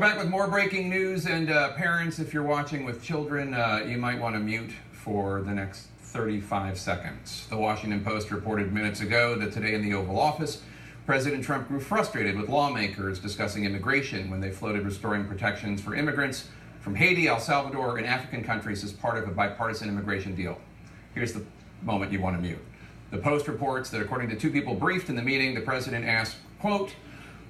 back with more breaking news, and parents, if you're watching with children, you might want to mute for the next 35 seconds. The Washington Post reported minutes ago that today in the Oval Office, President Trump grew frustrated with lawmakers discussing immigration when they floated restoring protections for immigrants from Haiti, El Salvador, and African countries as part of a bipartisan immigration deal. Here's the moment you want to mute. The Post reports that according to two people briefed in the meeting, the president asked, quote,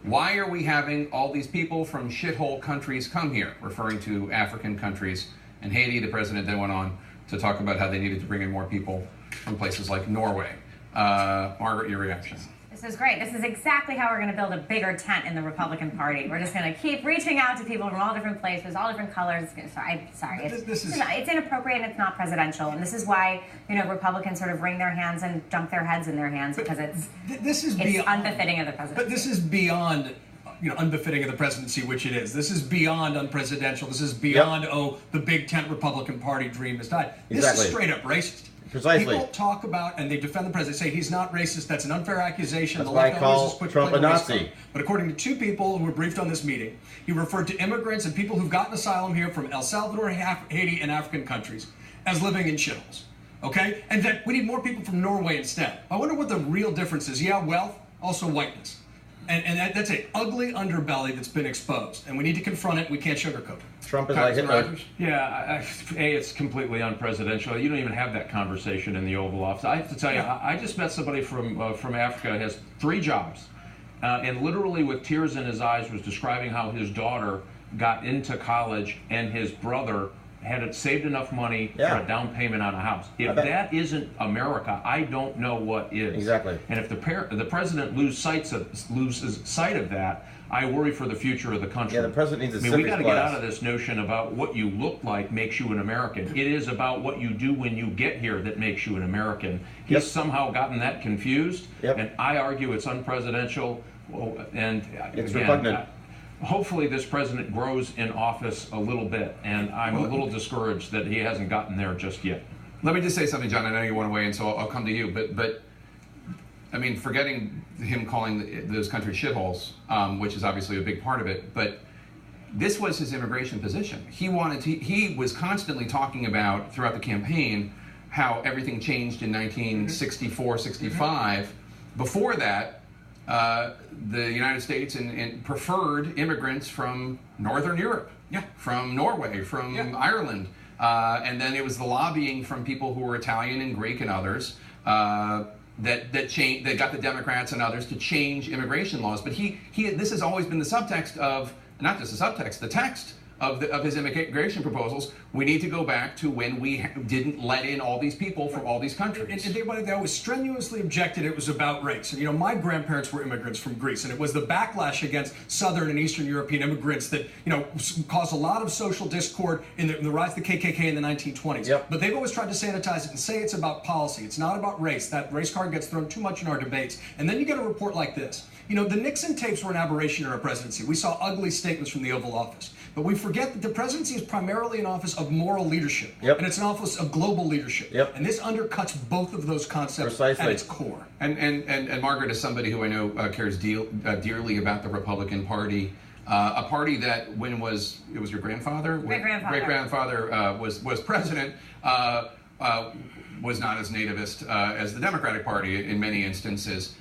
"Why are we having all these people from shithole countries come here?" referring to African countries and Haiti. The president then went on to talk about how they needed to bring in more people from places like Norway. Margaret, your reaction? This is great. This is exactly how we're going to build a bigger tent in the Republican Party. We're just going to keep reaching out to people from all different places, all different colors. Sorry, it's inappropriate and it's not presidential. And this is why, Republicans sort of wring their hands and dunk their heads in their hands because it's unbefitting of the presidency. But this is beyond unbefitting of the presidency, which it is. This is beyond unpresidential. This is beyond, the big tent Republican Party dream has died. This is straight up racist. Precisely. People talk about and they defend the president, say he's not racist. That's an unfair accusation. That's why I call Trump a Nazi. But according to two people who were briefed on this meeting, he referred to immigrants and people who've gotten asylum here from El Salvador, Haiti, and African countries as living in shitholes. Okay? And that we need more people from Norway instead. I wonder what the real difference is. Yeah, wealth, also whiteness. And that's an ugly underbelly that's been exposed. And we need to confront it. We can't sugarcoat it. Trump is like Hitler. Yeah, it's completely unpresidential. You don't even have that conversation in the Oval Office. I have to tell you, I just met somebody from Africa who has 3 jobs. And literally with tears in his eyes was describing how his daughter got into college and his brother had saved enough money for a down payment on a house. If that isn't America, I don't know what is. Exactly. And if the president loses sight of that, I worry for the future of the country. Yeah, the president needs a we got to get class. out of this notion about what you look like makes you an American. It is about what you do when you get here that makes you an American. He's somehow gotten that confused, and I argue it's unpresidential. And it's again, repugnant. Hopefully this president grows in office a little bit, and I'm a little discouraged that he hasn't gotten there just yet. Let me just say something, John. I know you want to weigh in, so I'll come to you. But I mean, forgetting him calling those countries shitholes, which is obviously a big part of it, but this was his immigration position. He was constantly talking about throughout the campaign how everything changed in 1964, 65. Before that, the United States and preferred immigrants from Northern Europe, from Norway, from Ireland, and then it was the lobbying from people who were Italian and Greek and others that got the Democrats and others to change immigration laws. But this has always been the subtext of, not just the subtext, the text of his immigration proposals. We need to go back to when we didn't let in all these people from all these countries. And they always strenuously objected it was about race. And my grandparents were immigrants from Greece, and it was the backlash against Southern and Eastern European immigrants that caused a lot of social discord in the rise of the KKK in the 1920s. But they've always tried to sanitize it and say it's about policy. It's not about race. That race card gets thrown too much in our debates. And then you get a report like this. The Nixon tapes were an aberration in our presidency. We saw ugly statements from the Oval Office. But we forget that the presidency is primarily an office of moral leadership. And it's an office of global leadership. And this undercuts both of those concepts at its core. And Margaret, as somebody who I know cares dearly about the Republican Party, a party that it was your grandfather? Great-grandfather was president, was not as nativist as the Democratic Party in many instances.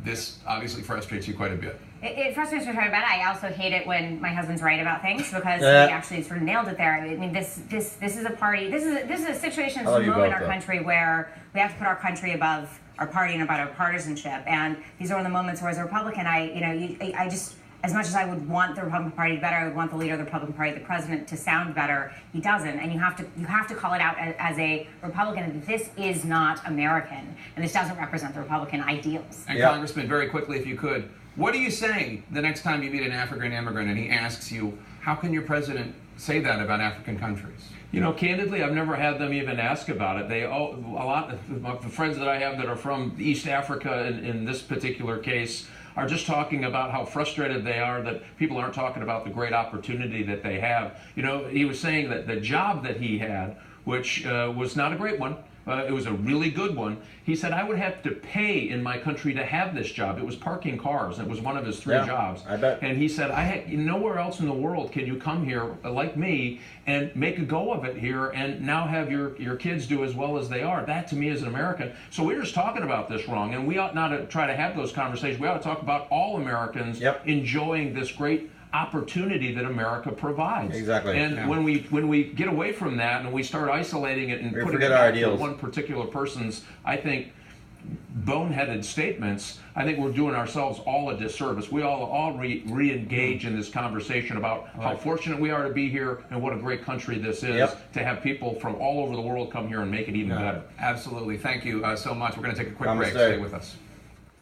This obviously frustrates you quite a bit. It frustrates me quite a bit. I also hate it when my husband's right about things because he actually sort of nailed it there. I mean, this is a party. This is a situation, this is a moment in our country where we have to put our country above our party and about our partisanship. And these are one of the moments where, as a Republican, I just, as much as I would want the Republican Party to be better, I would want the leader of the Republican Party, the president, to sound better. He doesn't, and you have to call it out as a Republican. This is not American, and this doesn't represent the Republican ideals. And Congressman, very quickly, if you could, what do you say the next time you meet an African immigrant and he asks you, how can your president say that about African countries? Candidly, I've never had them even ask about it. A lot of the friends that I have that are from East Africa in this particular case are just talking about how frustrated they are that people aren't talking about the great opportunity that they have. He was saying that the job that he had, which was not a great one, It was a really good one. He said, I would have to pay in my country to have this job. It was parking cars. It was one of his 3 jobs. I bet. And he said, nowhere else in the world can you come here like me and make a go of it here and now have your kids do as well as they are. That to me is an American. So we're just talking about this wrong, and we ought not to try to have those conversations. We ought to talk about all Americans enjoying this great opportunity that America provides. Exactly. And when we get away from that and we start isolating it and putting it our back to ideals. one particular person's, I think, boneheaded statements, I think we're doing ourselves all a disservice. We all re-engage in this conversation about how fortunate we are to be here and what a great country this is to have people from all over the world come here and make it even better. Absolutely. Thank you so much. We're going to take a quick Namaste. break. Stay with us.